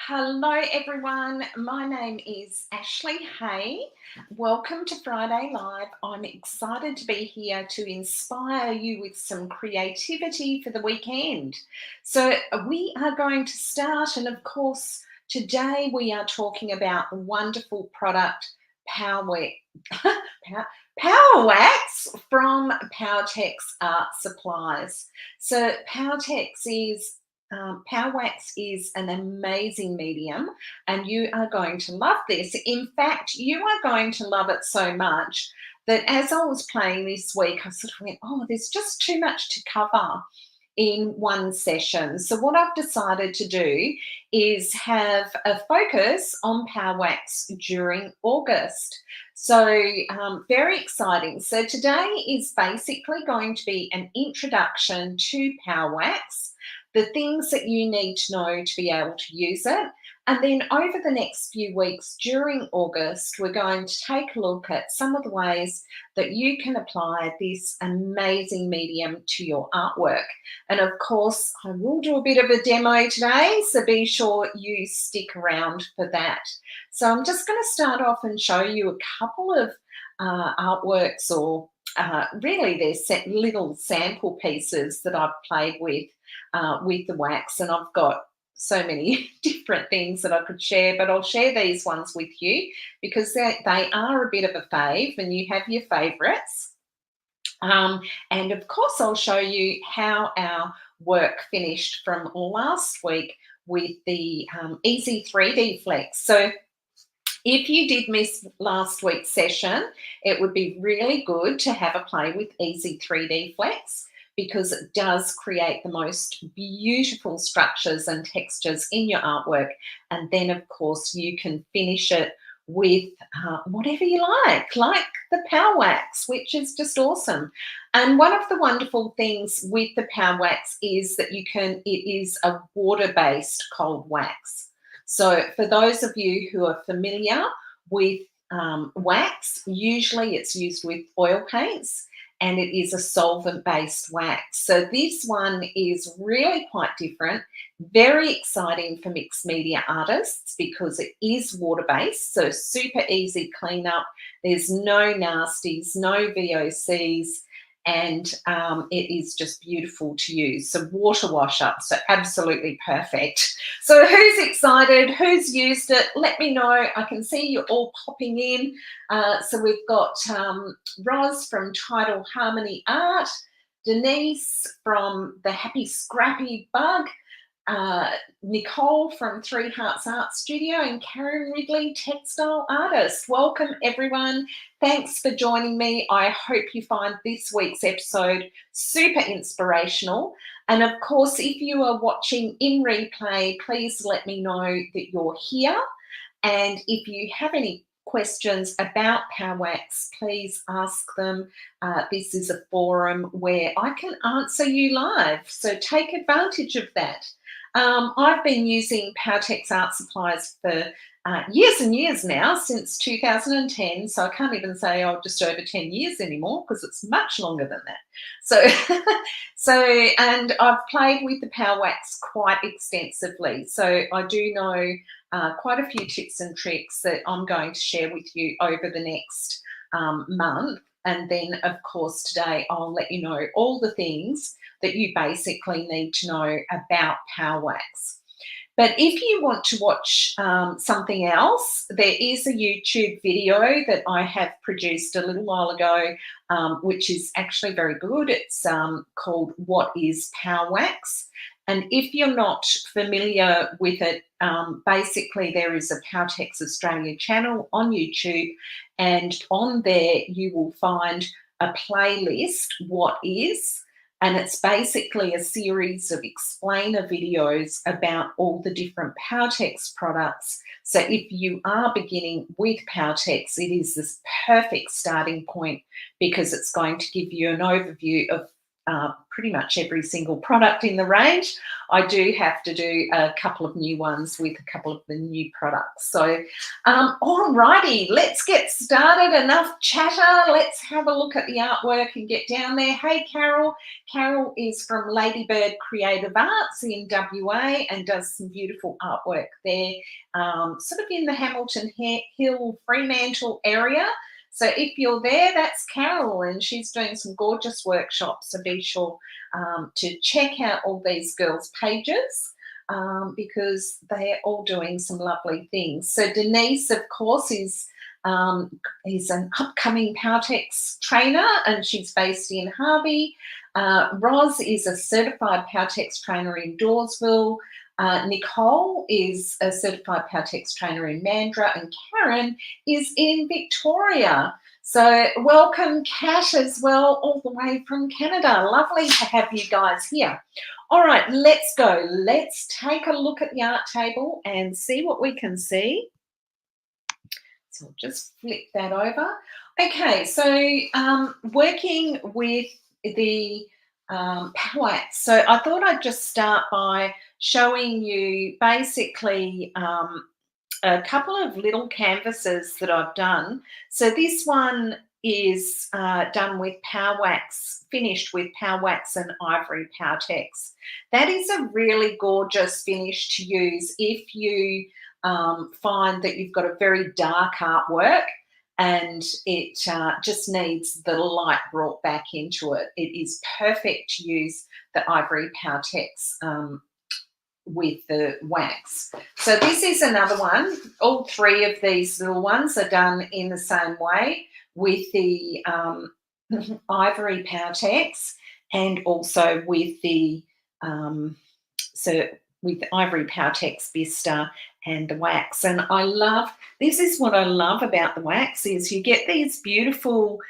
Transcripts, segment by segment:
Hello, everyone. My name is Ashley Hay. Welcome to Friday Live. I'm excited to be here to inspire you with some creativity for the weekend. So, we are going to start, and of course, today we are talking about the wonderful product Power, Power Wax from Powertex Art Supplies. So, Power Wax is an amazing medium, and you are going to love this. In fact, you are going to love it so much that as I was playing this week, I sort of went, oh, there's just too much to cover in one session. So, what I've decided to do is have a focus on Power Wax during August. So, very exciting. So, today is basically going to be an introduction to Power Wax, the things that you need to know to be able to use it. And then over the next few weeks during August, we're going to take a look at some of the ways that you can apply this amazing medium to your artwork. And of course, I will do a bit of a demo today, so be sure you stick around for that. So I'm just going to start off and show you a couple of artworks, or really they're little sample pieces that I've played with the wax, and I've got so many different things that I could share, but I'll share these ones with you because they are a bit of a fave, and you have your favorites. And of course, I'll show you how our work finished from last week with the Easy 3D Flex. So if you did miss last week's session, it would be really good to have a play with Easy 3D Flex, because it does create the most beautiful structures and textures in your artwork. And then, of course, you can finish it with whatever you like the Power Wax, which is just awesome. And one of the wonderful things with the Power Wax is that it is a water-based cold wax. So for those of you who are familiar with wax, usually it's used with oil paints, and it is a solvent-based wax. So this one is really quite different, very exciting for mixed media artists because it is water-based, so super easy cleanup. There's no nasties, no VOCs, and it is just beautiful to use. So water wash up, so absolutely perfect. So who's excited? Who's used it? Let me know. I can see you all popping in. So we've got Roz from Tidal Harmony Art, Denise from the Happy Scrappy Bug, Nicole from Three Hearts Art Studio, and Karen Ridley, textile artist. Welcome, everyone. Thanks for joining me. I hope you find this week's episode super inspirational. And of course, if you are watching in replay, please let me know that you're here. And if you have any questions about Power Wax, please ask them. This is a forum where I can answer you live, so take advantage of that. I've been using Powertex Art Supplies for years and years now, since 2010. So I can't even say just over 10 years anymore, because it's much longer than that. So, and I've played with the Power Wax quite extensively. So I do know quite a few tips and tricks that I'm going to share with you over the next month. And then, of course, today I'll let you know all the things that you basically need to know about Power Wax. But if you want to watch something else, there is a YouTube video that I have produced a little while ago, which is actually very good. It's called What is Power Wax? And if you're not familiar with it, basically there is a Powertex Australia channel on YouTube, and on there you will find a playlist, What Is, and it's basically a series of explainer videos about all the different Powertex products. So if you are beginning with Powertex, it is this perfect starting point, because it's going to give you an overview of pretty much every single product in the range. I do have to do a couple of new ones with a couple of the new products. So, alrighty, let's get started. Enough chatter. Let's have a look at the artwork and get down there. Hey, Carol. Carol is from Ladybird Creative Arts in WA and does some beautiful artwork there, sort of in the Hamilton Hill, Fremantle area. So if you're there, that's Carol, and she's doing some gorgeous workshops. So be sure to check out all these girls' pages because they're all doing some lovely things. So Denise, of course, is an upcoming Powertex trainer, and she's based in Harvey. Roz is a certified Powertex trainer in Dawesville. Nicole is a certified Powertex trainer in Mandurah, and Karen is in Victoria. So welcome, Kat, as well, all the way from Canada. Lovely to have you guys here. All right, let's go. Let's take a look at the art table and see what we can see. So I'll just flip that over. Okay, so working with the Powerwax. So I thought I'd just start by showing you basically a couple of little canvases that I've done. So this one is done with Powerwax, finished with Powerwax and Ivory Powertex. That is a really gorgeous finish to use if you find that you've got a very dark artwork and it just needs the light brought back into it. It is perfect to use the Ivory Powertex with the wax. So this is another one. All three of these little ones are done in the same way with the Ivory Powertex and also with the with the Ivory Powertex Vista and the wax. And I love, this is what I love about the wax, is you get these beautiful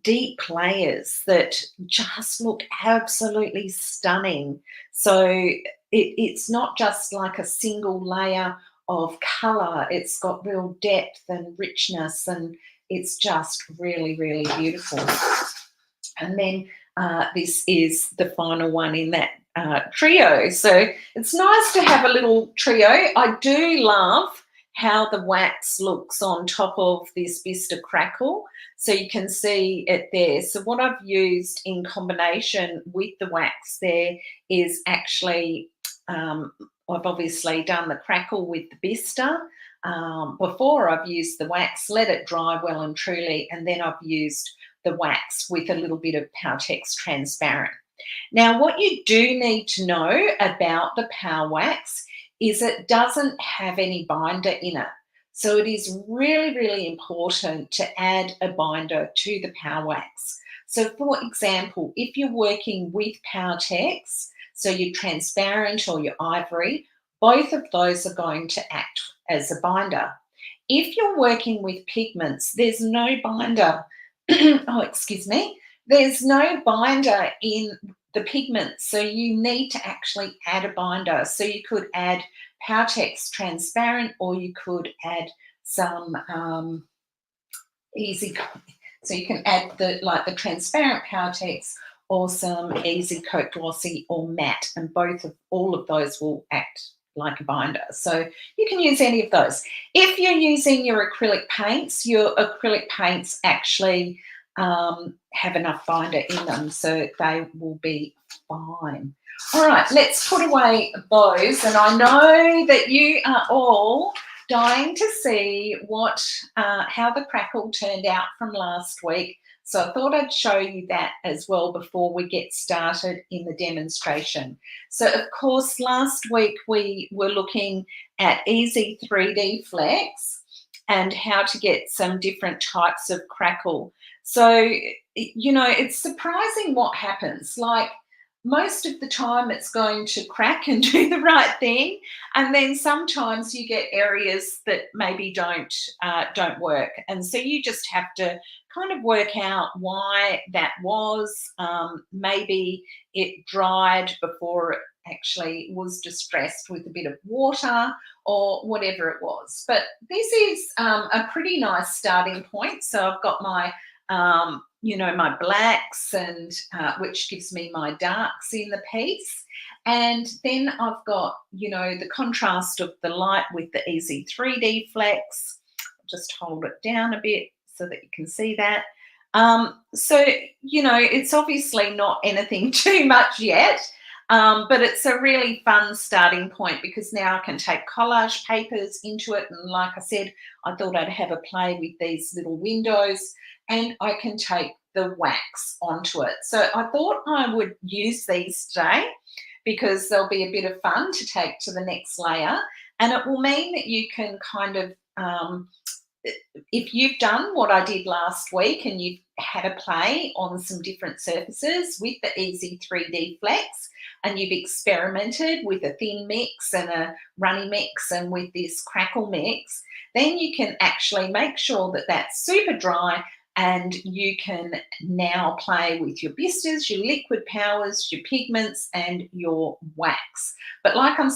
deep layers that just look absolutely stunning. So it's not just like a single layer of colour, it's got real depth and richness, and it's just really, really beautiful. And then this is the final one in that trio. So it's nice to have a little trio. I do love how the wax looks on top of this Vista Crackle. So you can see it there. So what I've used in combination with the wax there is actually, I've obviously done the crackle with the Vista. Before I've used the wax, let it dry well and truly, and then I've used the wax with a little bit of Powertex Transparent. Now, what you do need to know about the Powerwax is it doesn't have any binder in it. So it is really, really important to add a binder to the Powerwax. So for example, if you're working with Powertex, so your transparent or your ivory, both of those are going to act as a binder. If you're working with pigments, there's no binder. Oh, excuse me. There's no binder in the pigments, so you need to actually add a binder. So you could add Powertex Transparent, or you could add some Easy. So you can add the transparent Powertex or some Easy Coat Glossy or matte, and all of those will act like a binder. So you can use any of those. If you're using your acrylic paints actually have enough binder in them, so they will be fine. All right, let's put away those. And I know that you are all dying to see how the crackle turned out from last week. So I thought I'd show you that as well before we get started in the demonstration. So of course, last week we were looking at Easy 3D Flex and how to get some different types of crackle. So, you know, it's surprising what happens. Like, most of the time it's going to crack and do the right thing, and then sometimes you get areas that maybe don't work, and so you just have to kind of work out why that was. Maybe it dried before it actually was distressed with a bit of water or whatever it was. But this is a pretty nice starting point. So I've got my you know, my blacks, and which gives me my darks in the piece. And then I've got, you know, the contrast of the light with the easy 3D flex. Just hold it down a bit so that you can see that. So, you know, it's obviously not anything too much yet, but it's a really fun starting point, because now I can take collage papers into it. And like I said, I thought I'd have a play with these little windows, and I can take the wax onto it. So I thought I would use these today, because they'll be a bit of fun to take to the next layer. And it will mean that you can kind of, if you've done what I did last week and you've had a play on some different surfaces with the easy 3D flex, and you've experimented with a thin mix and a runny mix and with this crackle mix, then you can actually make sure that that's super dry, and you can now play with your blisters, your liquid powers, your pigments, and your wax. But like I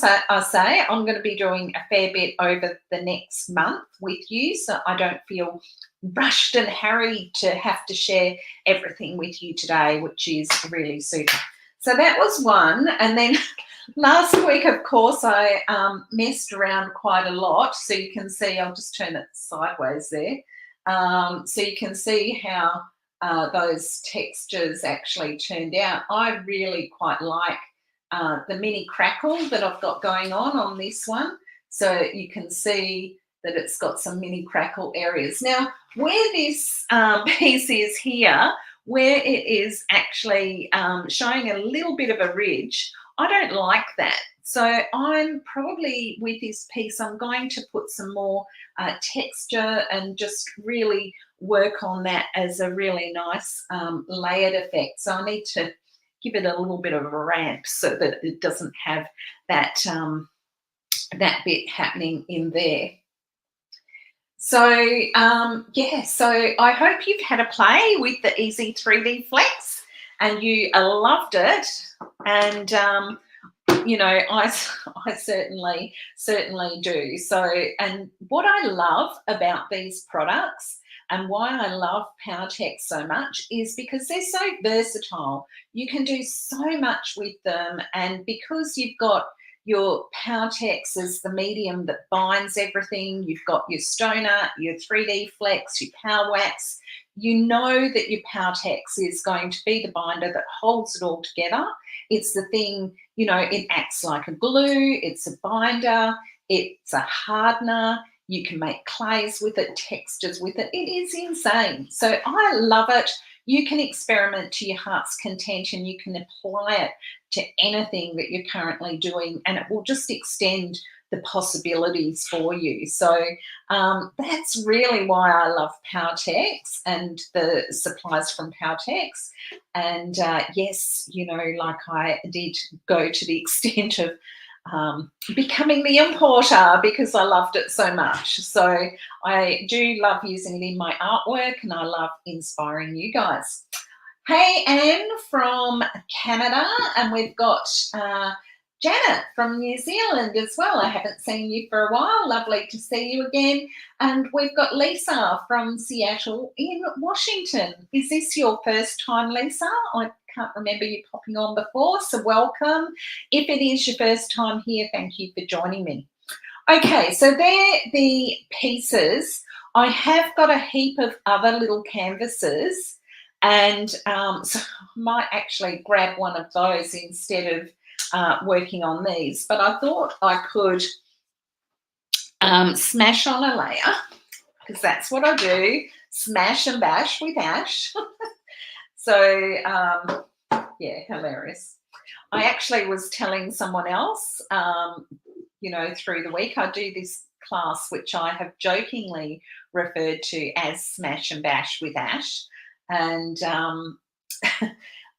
say, I'm going to be doing a fair bit over the next month with you, so I don't feel rushed and harried to have to share everything with you today, which is really super. So that was one. And then last week, of course, I messed around quite a lot. So you can see, I'll just turn it sideways there. So you can see how those textures actually turned out. I really quite like the mini crackle that I've got going on this one. So you can see that it's got some mini crackle areas. Now, where this piece is here, where it is actually showing a little bit of a ridge, I don't like that. So I'm probably, with this piece, I'm going to put some more texture and just really work on that as a really nice layered effect. So I need to give it a little bit of a ramp so that it doesn't have that, that bit happening in there. So, yeah, so I hope you've had a play with the Easy 3D Flex and you loved it. And, you know, I certainly do. So, and what I love about these products and why I love Powertex so much is because they're so versatile. You can do so much with them, and because you've got your Powertex as the medium that binds everything, you've got your Stoner, your 3D Flex, your Powerwax, you know that your Powertex is going to be the binder that holds it all together. It's the thing, you know, it acts like a glue, it's a binder, it's a hardener, you can make clays with it, textures with it. It is insane. So I love it. You can experiment to your heart's content, and you can apply it to anything that you're currently doing, and it will just extend the possibilities for you. So that's really why I love Powertex and the supplies from Powertex. And yes, you know, like I did go to the extent of becoming the importer because I loved it so much. So I do love using it in my artwork, and I love inspiring you guys. Hey, Anne from Canada, and we've got Janet from New Zealand as well. I haven't seen you for a while. Lovely to see you again. And we've got Lisa from Seattle in Washington. Is this your first time, Lisa? I can't remember you popping on before, so welcome. If it is your first time here, thank you for joining me. Okay, so they're the pieces. I have got a heap of other little canvases, and so I might actually grab one of those instead of working on these. But I thought I could smash on a layer, because that's what I do, smash and bash with ash. So, yeah, hilarious. I actually was telling someone else, you know, through the week, I do this class which I have jokingly referred to as smash and bash with ash. And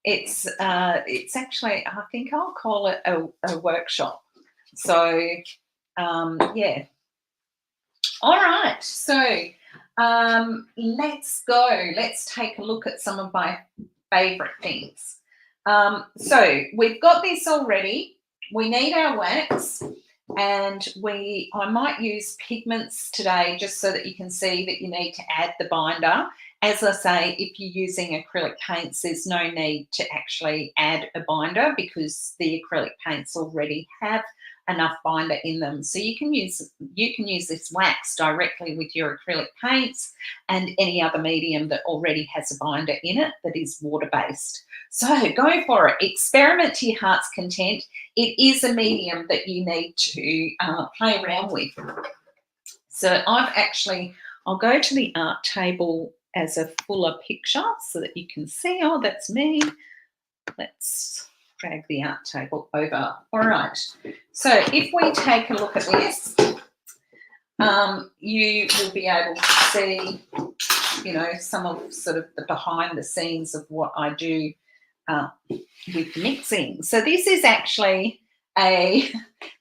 it's actually, I think I'll call it a workshop. So, yeah. All right. So, let's go. Let's take a look at some of my favorite things. So we've got this already. We need our wax, and I might use pigments today just so that you can see that you need to add the binder As I say, if you're using acrylic paints, there's no need to actually add a binder because the acrylic paints already have enough binder in them. So you can use this wax directly with your acrylic paints and any other medium that already has a binder in it that is water-based. So go for it. Experiment to your heart's content. It is a medium that you need to play around with. So I'll go to the art table as a fuller picture so that you can see, oh, that's me. Let's drag the art table over. All right. So if we take a look at this, you will be able to see, you know, some of sort of the behind the scenes of what I do with mixing. So this is actually a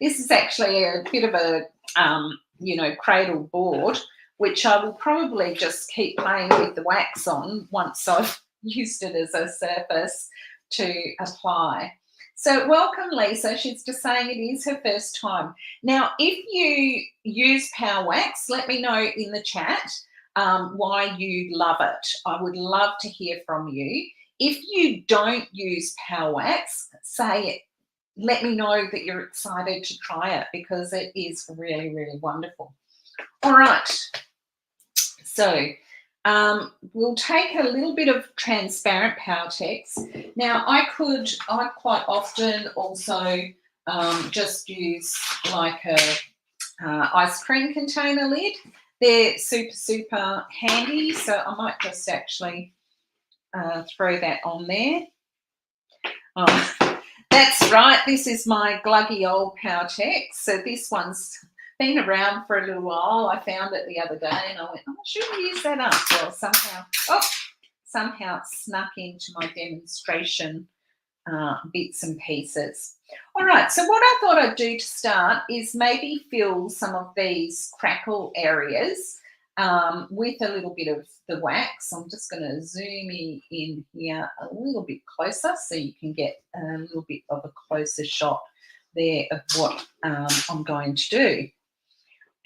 bit of a you know, cradle board, which I will probably just keep playing with the wax on once I've used it as a surface to apply. So welcome, Lisa. She's just saying it is her first time. Now, if you use Powerwax, let me know in the chat why you love it. I would love to hear from you. If you don't use Powerwax, let me know that you're excited to try it because it is really, really wonderful. All right. So we'll take a little bit of transparent Powertex. Now, I quite often also just use like a ice cream container lid. They're super, super handy. So I might just actually throw that on there. Oh, that's right. This is my gluggy old Powertex. So this one's been around for a little while. I found it the other day and I went, oh, I should use that up. Well, somehow it snuck into my demonstration bits and pieces. All right, so what I thought I'd do to start is maybe fill some of these crackle areas with a little bit of the wax. I'm just going to zoom in here a little bit closer so you can get a little bit of a closer shot there of what I'm going to do.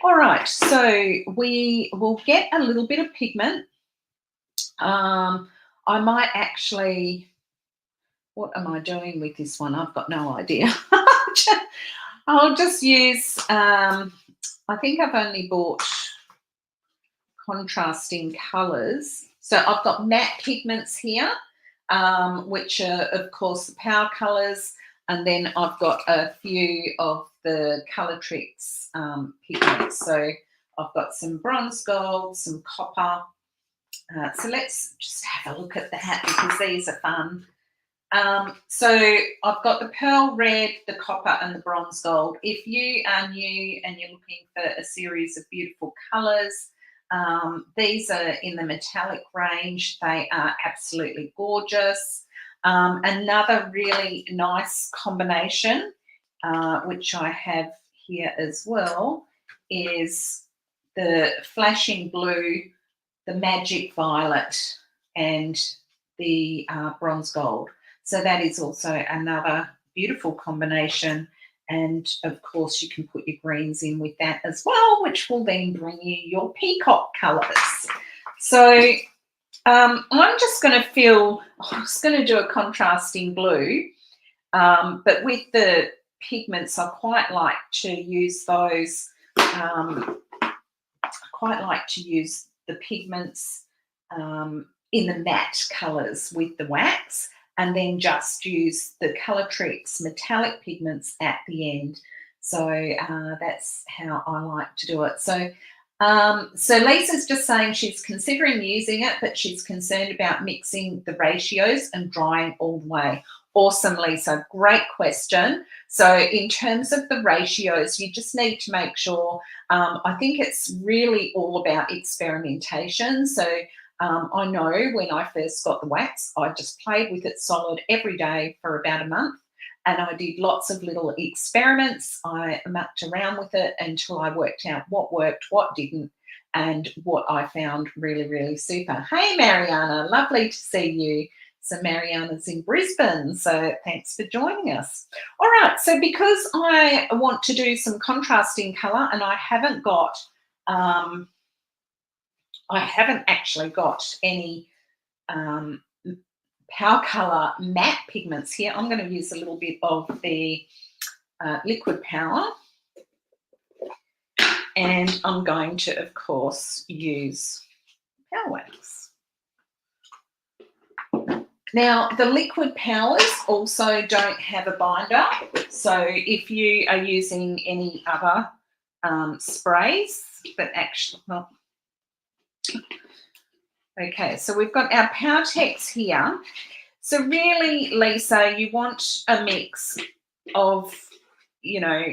All right, so we will get a little bit of pigment. I might actually, what am I doing with this one? I've got no idea. I'll just use, I think I've only bought contrasting colours. So I've got matte pigments here, which are, of course, the power colours. And then I've got a few of the Colourtrix pigments. So I've got some bronze gold, some copper. So let's just have a look at that because these are fun. So I've got the pearl red, the copper and the bronze gold. If you are new and you're looking for a series of beautiful colours, these are in the metallic range. They are absolutely gorgeous. Another really nice combination, which I have here as well, is the flashing blue, the magic violet, and the bronze gold. So that is also another beautiful combination. And of course, you can put your greens in with that as well, which will then bring you your peacock colours. So I'm just going to do a contrasting blue, but with the pigments, I quite like to use those. I quite like to use the pigments in the matte colours with the wax, and then just use the Colourtrix metallic pigments at the end. So that's how I like to do it. So Lisa's just saying she's considering using it, but she's concerned about mixing the ratios and drying all the way. Awesome, Lisa. Great question. So in terms of the ratios, you just need to make sure, I think it's really all about experimentation. So I know when I first got the wax, I just played with it solid every day for about a month. And I did lots of little experiments. I mucked around with it until I worked out what worked, what didn't, and what I found really, really super. Hey, Mariana, lovely to see you. So Mariana's in Brisbane, so thanks for joining us. All right, so because I want to do some contrasting colour and I haven't got I haven't actually got any Power Colour matte pigments here. I'm going to use a little bit of the liquid power, and I'm going to, of course, use Powerwax. Now, the liquid powers also don't have a binder, so if you are using any other sprays, but actually, well, okay, so we've got our Powertex here. So really, Lisa, you want a mix of, you know,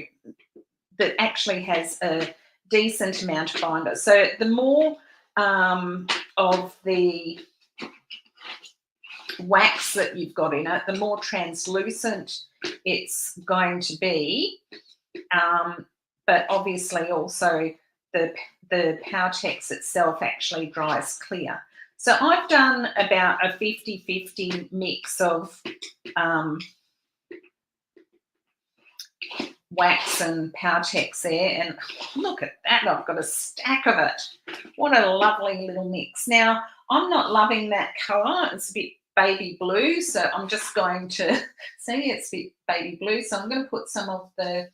that actually has a decent amount of binder. So the more of the wax that you've got in it, the more translucent it's going to be. But obviously also the Powertex itself actually dries clear. So I've done about a 50-50 mix of wax and Powertex there, and look at that, I've got a stack of it. What a lovely little mix. Now, I'm not loving that colour. It's a bit baby blue, so I'm just going to see, it's a bit baby blue, so I'm going to put some of the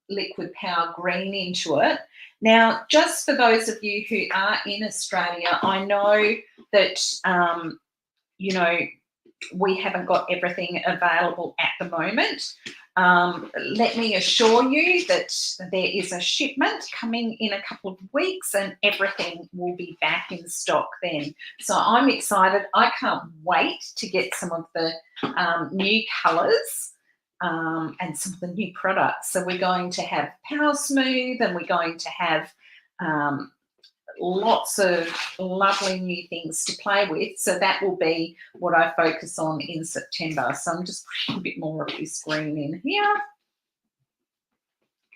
liquid power green into it. Now, just for those of you who are in Australia, I know that you know, we haven't got everything available at the moment. Let me assure you that there is a shipment coming in a couple of weeks and everything will be back in stock then. So I'm excited. I can't wait to get some of the new colours and some of the new products. So we're going to have Power Smooth, and we're going to have lots of lovely new things to play with. So that will be what I focus on in September. So I'm just putting a bit more of this green in here.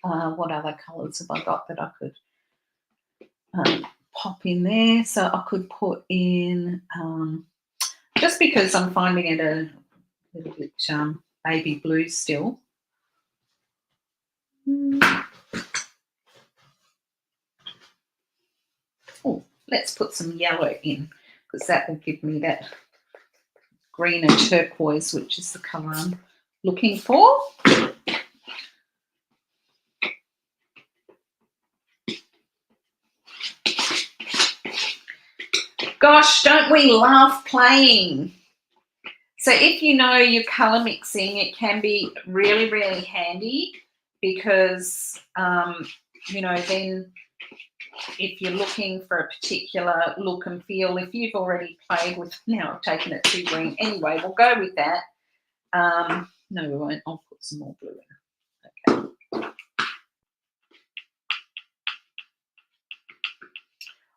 What other colours have I got that I could pop in there? So I could put in, just because I'm finding it a little bit baby blue still. Oh, let's put some yellow in, because that will give me that green and turquoise, which is the colour I'm looking for. Gosh, don't we love playing? So if you know your colour mixing, it can be really, really handy, because, you know, then if you're looking for a particular look and feel, if you've already played with, now I've taken it too green. Anyway, we'll go with that. No, we won't. I'll put some more blue in. Okay.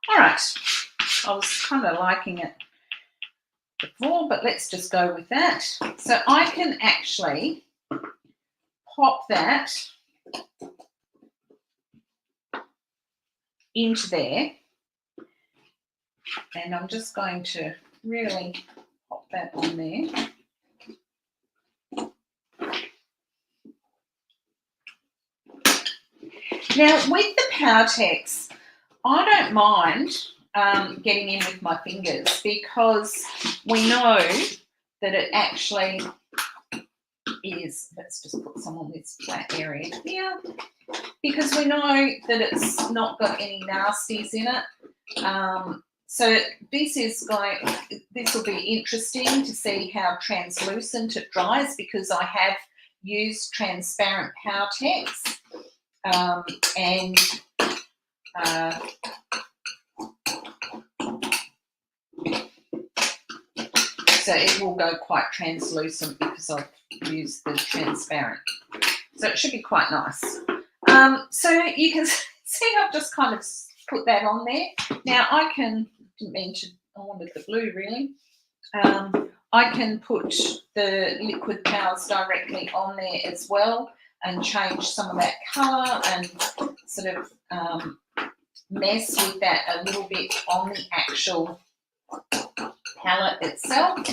All right. I was kind of liking it before, but let's just go with that. So I can actually pop that into there, and I'm just going to really pop that on there. Now, with the Powertex, I don't mind getting in with my fingers, because we know that it actually is, let's just put some on this flat area here, because we know that it's not got any nasties in it. So this will be interesting to see how translucent it dries, because I have used transparent Powertex, and so it will go quite translucent because I've used the transparent. So it should be quite nice. So you can see I've just kind of put that on there. Now I wanted the blue really. I can put the liquid powers directly on there as well, and change some of that colour, and sort of mess with that a little bit on the actual palette itself.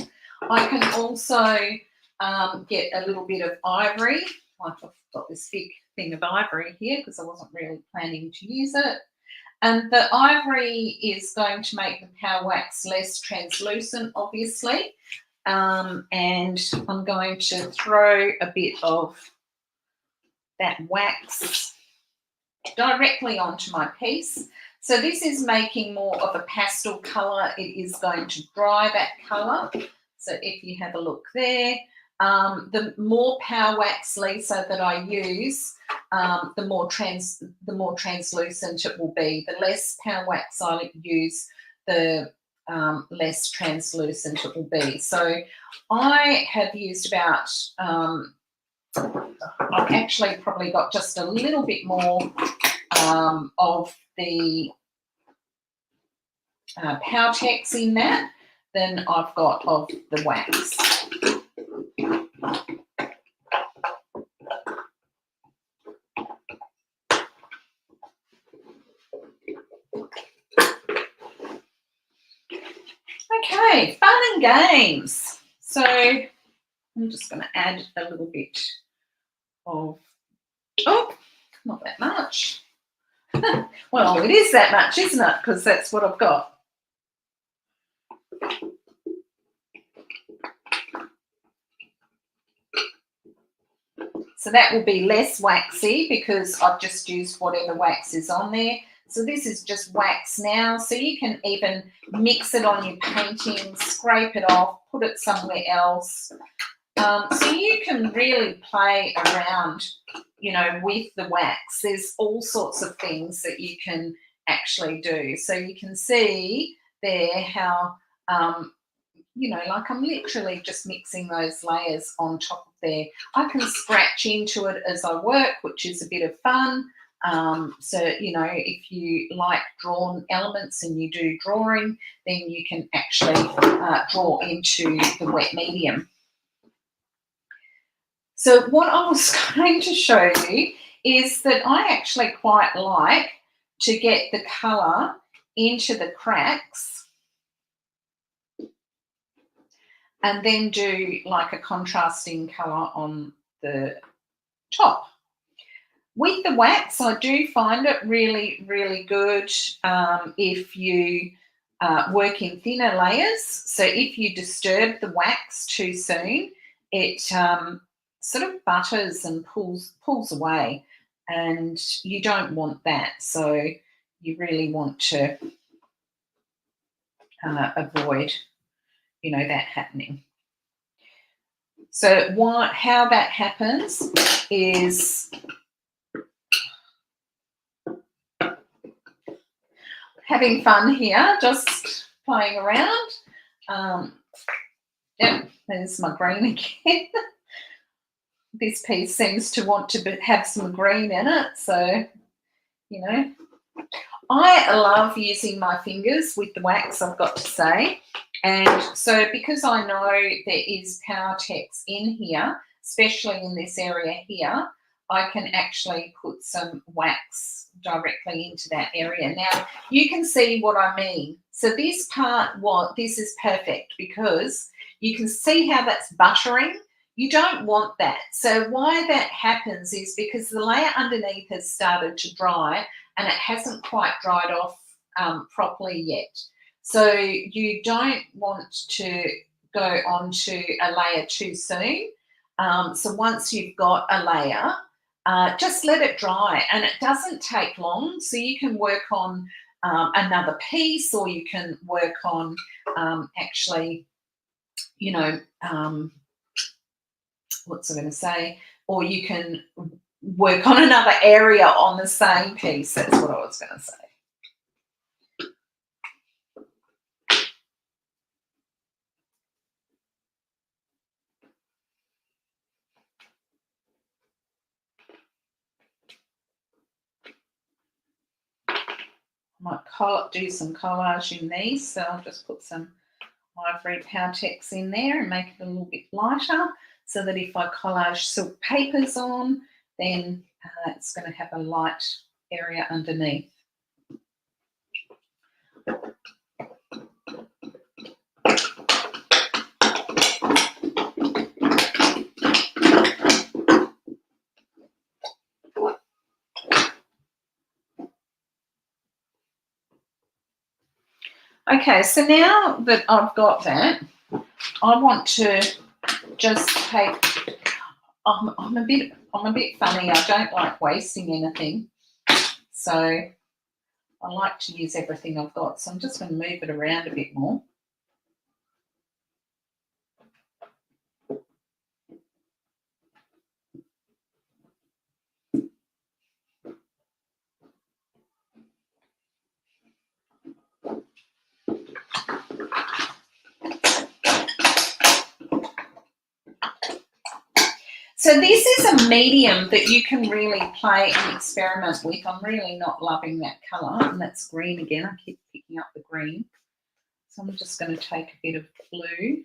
I can also get a little bit of ivory. I've got this big thing of ivory here because I wasn't really planning to use it. And the ivory is going to make the power wax less translucent, obviously. And I'm going to throw a bit of that wax directly onto my piece. So this is making more of a pastel colour. It is going to dry that colour. So if you have a look there, the more power wax, Lisa, that I use, the more translucent it will be. The less power wax I use, the less translucent it will be. So I have used about, I've actually probably got just a little bit more of the Powertex in that than I've got of the wax. Okay, fun and games. So I'm just going to add a little bit of, oh, not that much. Well, it is that much, isn't it? Because that's what I've got. So that will be less waxy because I've just used whatever wax is on there. So this is just wax now. So you can even mix it on your painting, scrape it off, put it somewhere else. So you can really play around, you know, with the wax. There's all sorts of things that you can actually do. So you can see there how, you know, like I'm literally just mixing those layers on top of there. I can scratch into it as I work, which is a bit of fun. So, you know, if you like drawn elements and you do drawing, then you can actually draw into the wet medium. So what I was going to show you is that I actually quite like to get the colour into the cracks and then do like a contrasting colour on the top. With the wax, I do find it really, really good if you work in thinner layers. So if you disturb the wax too soon, it sort of butters and pulls away, and you don't want that. So you really want to avoid, you know, that happening. So how that happens is having fun here, just playing around. Yep, there's my green again. This piece seems to want to have some green in it, so, you know. I love using my fingers with the wax, I've got to say. And so because I know there is Powertex in here, especially in this area here, I can actually put some wax directly into that area. Now, you can see what I mean. So this part, this is perfect because you can see how that's buttering. You don't want that. So why that happens is because the layer underneath has started to dry and it hasn't quite dried off properly yet. So you don't want to go onto a layer too soon. So once you've got a layer, just let it dry, and it doesn't take long. So you can work on another piece, or you can work on actually, you know, what's I going to say? Or you can work on another area on the same piece. That's what I was going to say. I might do some collage in these, so I'll just put some ivory Powertex in there and make it a little bit lighter, so that if I collage silk papers on, then it's going to have a light area underneath. Okay, so now that I've got that, I want to just take. I'm a bit funny. I don't like wasting anything, so I like to use everything I've got. So I'm just going to move it around a bit more. So this is a medium that you can really play and experiment with. I'm really not loving that colour, and that's green again. I keep picking up the green. So I'm just going to take a bit of blue.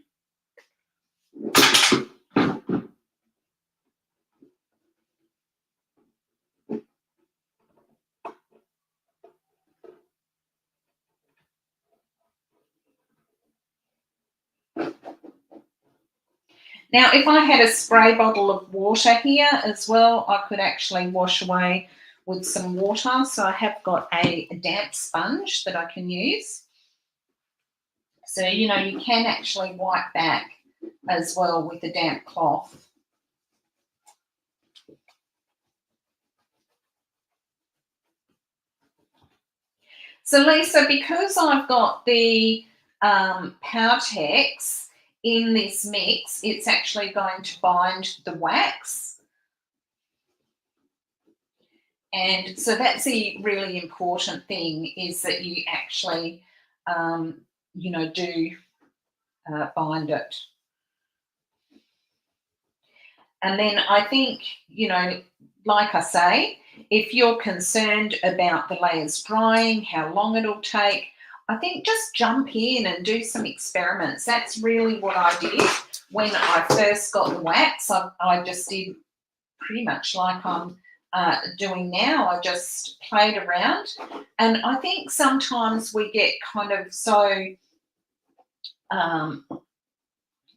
Now, if I had a spray bottle of water here as well, I could actually wash away with some water. So I have got a damp sponge that I can use. So, you know, you can actually wipe back as well with a damp cloth. So, Lisa, because I've got the Powertex in this mix, it's actually going to bind the wax. And so that's the really important thing, is that you actually, you know, do bind it. And then I think, you know, like I say, if you're concerned about the layers drying, how long it'll take, I think just jump in and do some experiments. That's really what I did when I first got the wax. I just did pretty much like I'm doing now. I just played around. And I think sometimes we get kind of so,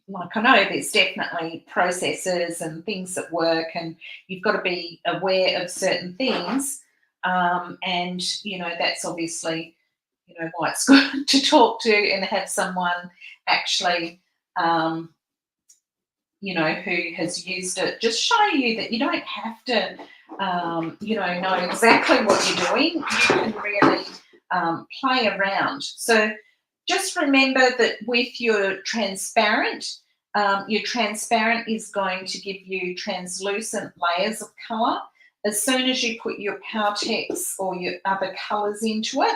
like, I know there's definitely processes and things that work, and you've got to be aware of certain things. And, you know, that's obviously, you know, why it's good to talk to and have someone actually, you know, who has used it, just show you that you don't have to, you know exactly what you're doing. You can really play around. So just remember that with your transparent is going to give you translucent layers of colour. As soon as you put your Powertex or your other colours into it,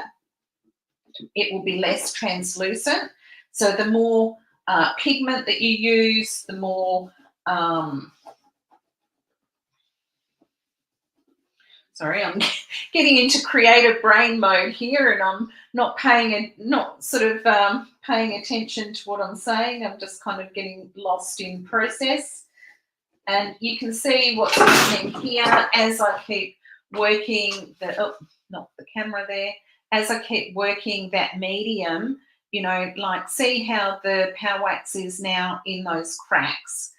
it will be less translucent. So the more pigment that you use, the more sorry, I'm getting into creative brain mode here, and I'm not paying attention to what I'm saying. I'm just kind of getting lost in process. And you can see what's happening here as I keep working not the camera there. As I keep working that medium, you know, like, see how the Power Wax is now in those cracks,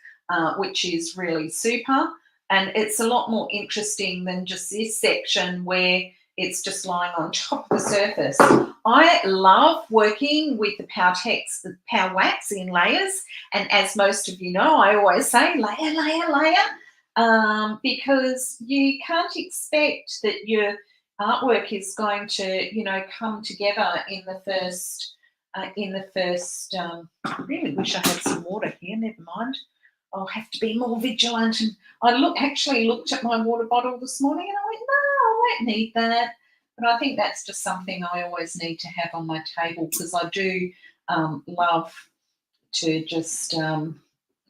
which is really super. And it's a lot more interesting than just this section where it's just lying on top of the surface. I love working with the Powertex, the Power Wax in layers. And as most of you know, I always say layer, layer, layer, because you can't expect that your artwork is going to, you know, come together in the first, I really wish I had some water here, never mind. I'll have to be more vigilant. And I actually looked at my water bottle this morning and I went, no, I won't need that. But I think that's just something I always need to have on my table, because I do love to just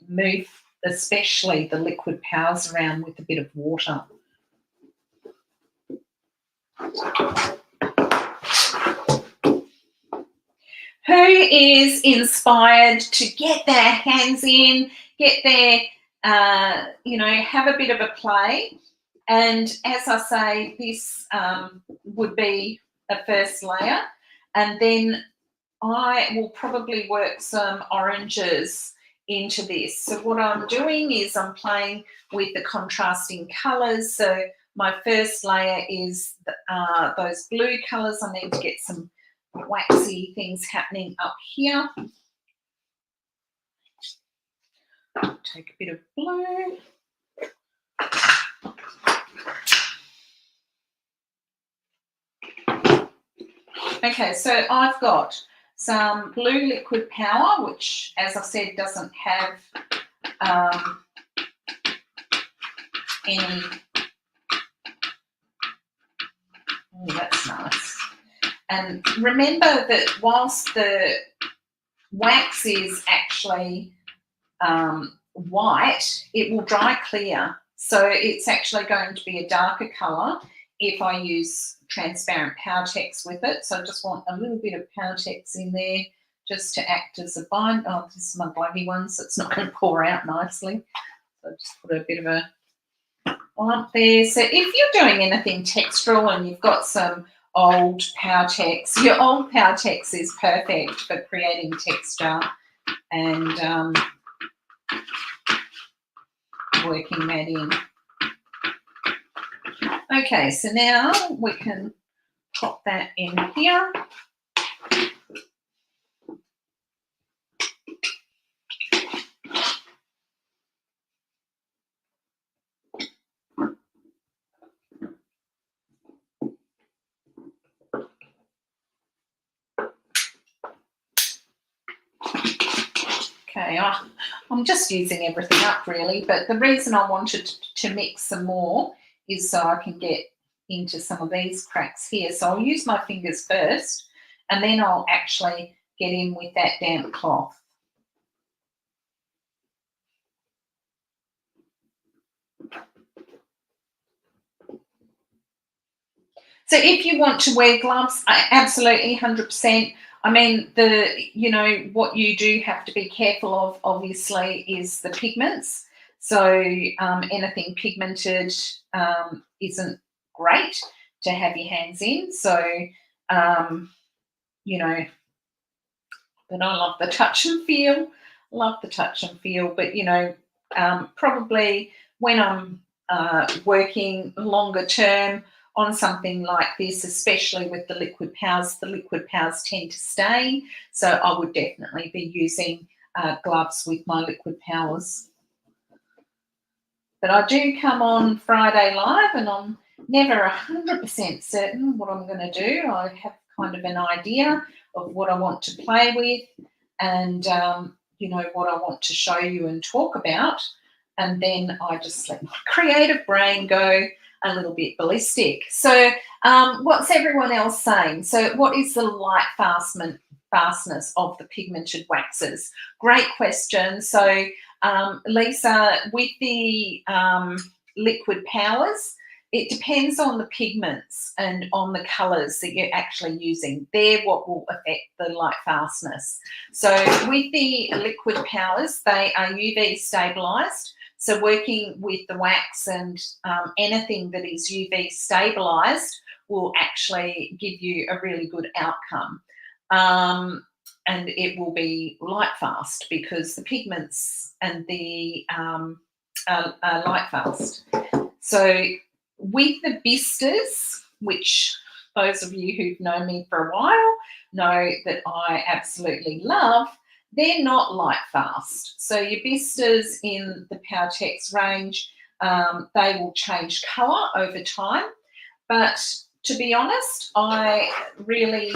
move, especially the liquid powers, around with a bit of water. Who is inspired to get their hands in, get their, you know, have a bit of a play? And as I say, this would be a first layer. And then I will probably work some oranges into this. So what I'm doing is I'm playing with the contrasting colours. So my first layer is those blue colours. I need to get some waxy things happening up here. Take a bit of blue. Okay, so I've got some blue liquid power, which, as I said, doesn't have any. Oh, that's nice. And remember that whilst the wax is actually white, it will dry clear. So it's actually going to be a darker colour if I use transparent Powertex with it. So I just want a little bit of Powertex in there just to act as a bind. Oh, this is my gluggy one, so it's not going to pour out nicely. So just put a bit of a lump there. So if you're doing anything textural and you've got some old Powertex, your old Powertex is perfect for creating texture and working that in. Okay, so now we can pop that in here. Okay, I'm just using everything up really, but the reason I wanted to mix some more is so I can get into some of these cracks here. So I'll use my fingers first and then I'll actually get in with that damp cloth. So if you want to wear gloves, absolutely 100%. I mean, what you do have to be careful of, obviously, is the pigments. So anything pigmented isn't great to have your hands in. So, but I love the touch and feel. Love the touch and feel. But, probably when I'm working longer term on something like this, especially with the liquid powers tend to stain. So I would definitely be using gloves with my liquid powers. But I do come on Friday Live and I'm never 100% certain what I'm going to do. I have kind of an idea of what I want to play with and, what I want to show you and talk about. And then I just let my creative brain go a little bit ballistic. So what's everyone else saying? So what is the light fastness of the pigmented waxes? Great question. So Lisa, with the liquid powers, it depends on the pigments and on the colours that you're actually using. They're what will affect the light fastness. So with the liquid powers, they are UV stabilised. So working with the wax and anything that is UV stabilised will actually give you a really good outcome. And it will be light fast because the pigments and the are light fast. So with the bisters, which those of you who've known me for a while know that I absolutely love, they're not light fast. So your bisters in the Powertex range, they will change colour over time. But to be honest, I really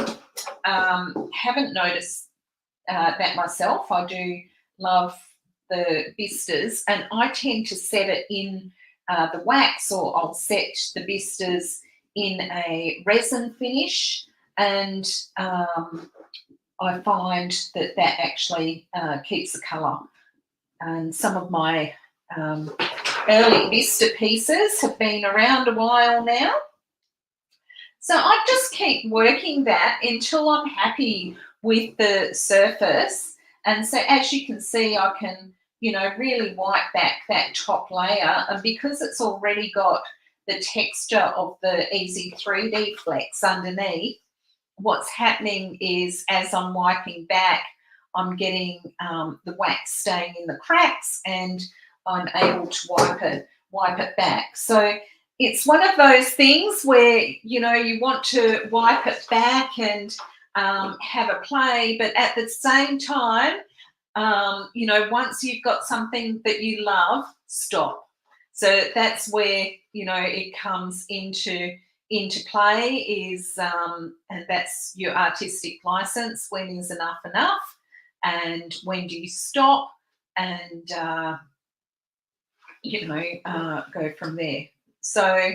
haven't noticed that myself. I do love the bisters and I tend to set it in the wax, or I'll set the bisters in a resin finish, and I find that actually keeps the colour. And some of my early Vista pieces have been around a while now. So I just keep working that until I'm happy with the surface. And so as you can see, I can, really wipe back that top layer. And because it's already got the texture of the Easy 3D Flex underneath, what's happening is as I'm wiping back, I'm getting the wax staying in the cracks and I'm able to wipe it back. So it's one of those things where, you want to wipe it back and have a play, but at the same time, you know, once you've got something that you love, stop. So that's where, you know, it comes into play is, and that's your artistic license. When is enough enough, and when do you stop, and you know, go from there. So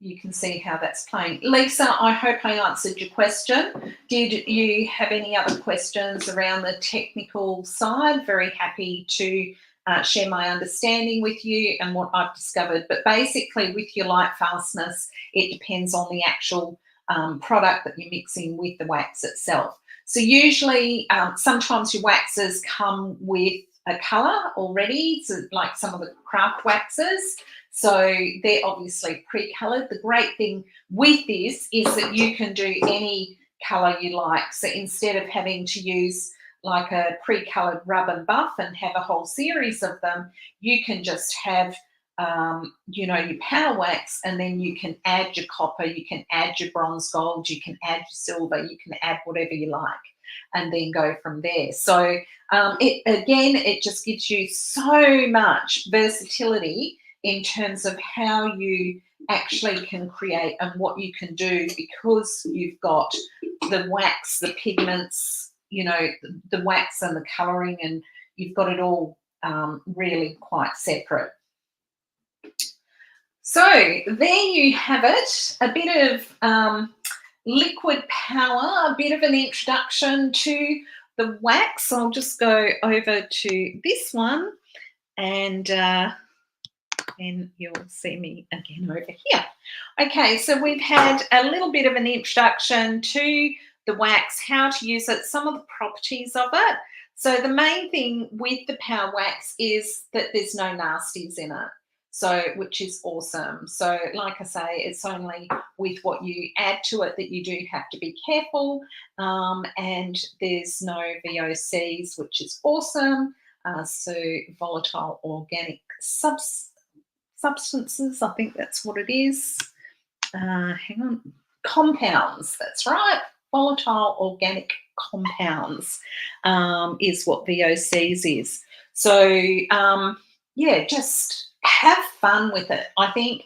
you can see how that's playing. Lisa, I hope I answered your question. Did you have any other questions around the technical side? Very happy to share my understanding with you and what I've discovered. But basically with your light fastness, it depends on the actual product that you're mixing with the wax itself. So usually sometimes your waxes come with a colour already, so like some of the craft waxes. So they're obviously pre-coloured. The great thing with this is that you can do any colour you like. So instead of having to use like a pre-coloured rub and buff and have a whole series of them, you can just have, you know, your power wax, and then you can add your copper, you can add your bronze gold, you can add your silver, you can add whatever you like, and then go from there. So it just gives you so much versatility in terms of how you actually can create and what you can do, because you've got the wax, the pigments, you know, the wax and the colouring, and you've got it all really quite separate. So there you have it, a bit of liquid power, a bit of an introduction to the wax. I'll just go over to this one, and you'll see me again over here. Okay, so we've had a little bit of an introduction to the wax, how to use it, some of the properties of it. So the main thing with the power wax is that there's no nasties in it, so which is awesome. So like I say, it's only with what you add to it that you do have to be careful, and there's no VOCs, which is awesome. So volatile organic substances, I think that's what it is. Hang on, compounds, that's right. Volatile organic compounds is what VOCs is. So yeah, just have fun with it. I think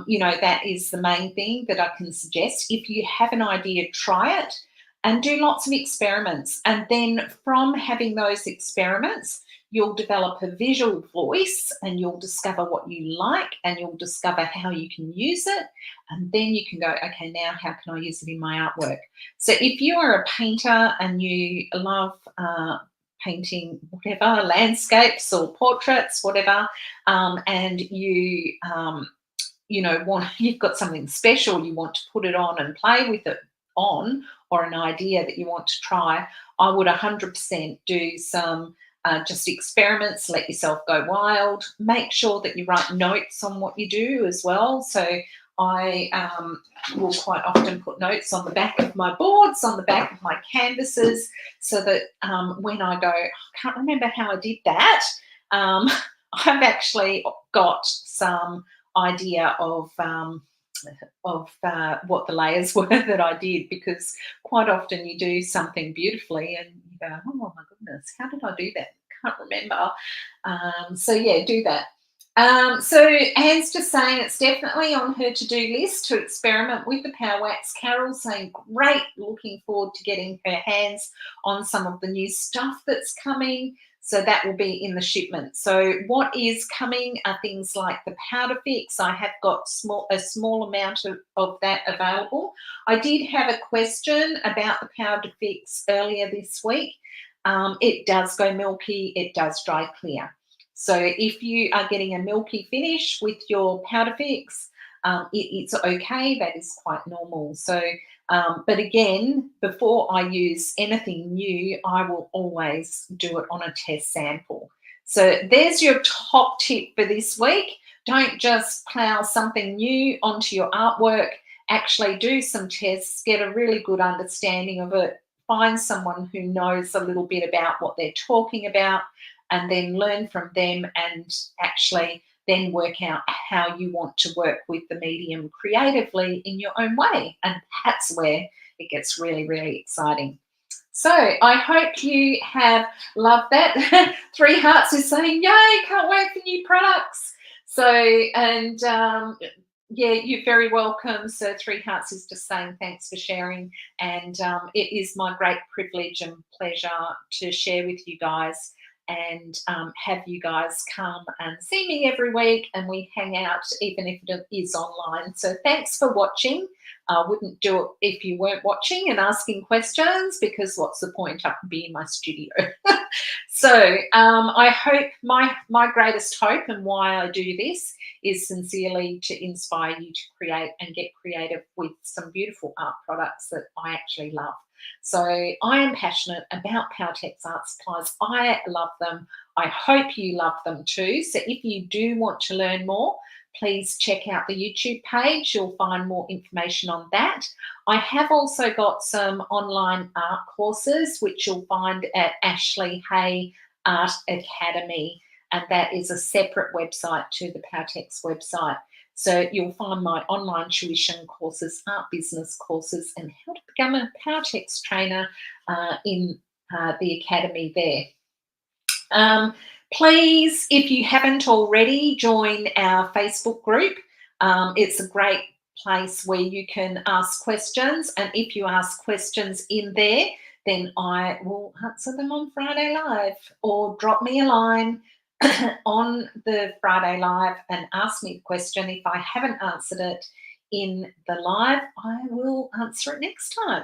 you know, that is the main thing that I can suggest. If you have an idea, try it and do lots of experiments, and then from having those experiments, you'll develop a visual voice, and you'll discover what you like, and you'll discover how you can use it, and then you can go, okay, now how can I use it in my artwork? So if you are a painter and you love painting whatever, landscapes or portraits, whatever, and you know, you've got something special, you want to put it on and play with it on, or an idea that you want to try, I would 100% do some just experiments, let yourself go wild. Make sure that you write notes on what you do as well. So I will quite often put notes on the back of my boards, on the back of my canvases, so that when I go, I can't remember how I did that, I've actually got some idea of what the layers were that I did, because quite often you do something beautifully and you go, oh my goodness, how did I do that? Can't remember. So yeah, do that. So Anne's just saying it's definitely on her to-do list to experiment with the power wax. Carol's saying great, looking forward to getting her hands on some of the new stuff that's coming. So that will be in the shipment. So what is coming are things like the powder fix. I have got a small amount of that available. I did have a question about the powder fix earlier this week. It does go milky, it does dry clear. So if you are getting a milky finish with your powder fix, it's okay, that is quite normal. So but again, before I use anything new, I will always do it on a test sample. So there's your top tip for this week. Don't just plow something new onto your artwork. Actually do some tests, get a really good understanding of it, find someone who knows a little bit about what they're talking about, and then learn from them, and actually then work out how you want to work with the medium creatively in your own way. And that's where it gets really, really exciting. So I hope you have loved that. Three Hearts is saying, yay, can't wait for new products. So, and yeah, you're very welcome. So Three Hearts is just saying thanks for sharing. And it is my great privilege and pleasure to share with you guys and have you guys come and see me every week, and we hang out even if it is online. So thanks for watching. I wouldn't do it if you weren't watching and asking questions, because what's the point? I can be in my studio. So I hope my greatest hope and why I do this is sincerely to inspire you to create and get creative with some beautiful art products that I actually love. So I am passionate about Powertex art supplies. I love them. I hope you love them too. So if you do want to learn more, please check out the YouTube page. You'll find more information on that. I have also got some online art courses, which you'll find at Ashley Hay Art Academy, and that is a separate website to the Powertex website. So you'll find my online tuition courses, art business courses, and how to become a Powertex trainer in the academy there. Please, if you haven't already, join our Facebook group. It's a great place where you can ask questions, and if you ask questions in there, then I will answer them on Friday Live, or drop me a line on the Friday Live and ask me a question. If I haven't answered it in the live, I will answer it next time.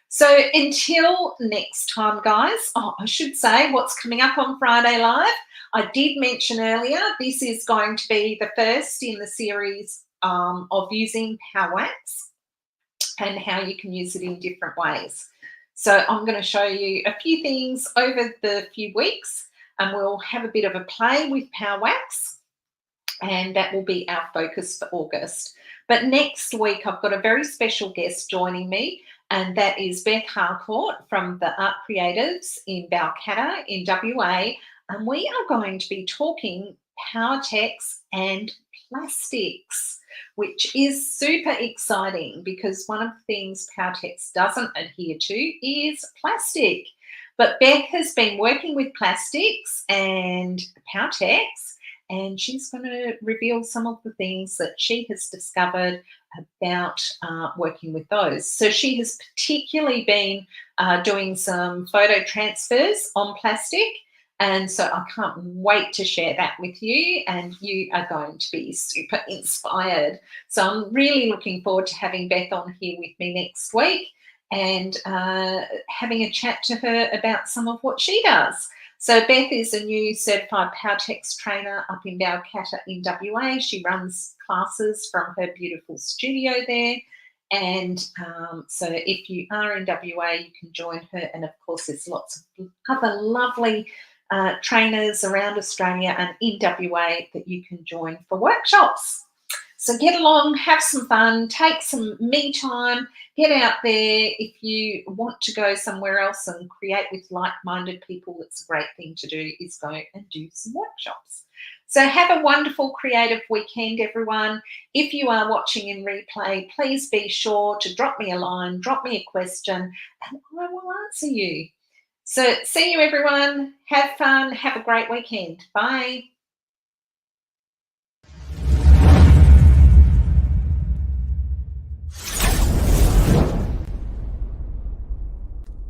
So until next time, guys, I should say what's coming up on Friday Live. I did mention earlier, this is going to be the first in the series of using Powerwax and how you can use it in different ways. So I'm going to show you a few things over the few weeks, and we'll have a bit of a play with Powerwax, and that will be our focus for August. But next week, I've got a very special guest joining me, and that is Beth Harcourt from the Art Creatives in Balcatta in WA, and we are going to be talking Powertex and plastics, which is super exciting because one of the things Powertex doesn't adhere to is plastic. But Beth has been working with plastics and Powertex, and she's going to reveal some of the things that she has discovered about working with those. So she has particularly been doing some photo transfers on plastic, and so I can't wait to share that with you, and you are going to be super inspired. So I'm really looking forward to having Beth on here with me next week and having a chat to her about some of what she does. So Beth is a new certified Powertex trainer up in Balcatta in WA. She runs classes from her beautiful studio there. And so if you are in WA, you can join her. And of course, there's lots of other lovely trainers around Australia and in WA that you can join for workshops. So get along, have some fun, take some me time, get out there. If you want to go somewhere else and create with like-minded people, it's a great thing to do, is go and do some workshops. So have a wonderful creative weekend, everyone. If you are watching in replay, please be sure to drop me a line, drop me a question, and I will answer you. So see you, everyone. Have fun. Have a great weekend. Bye.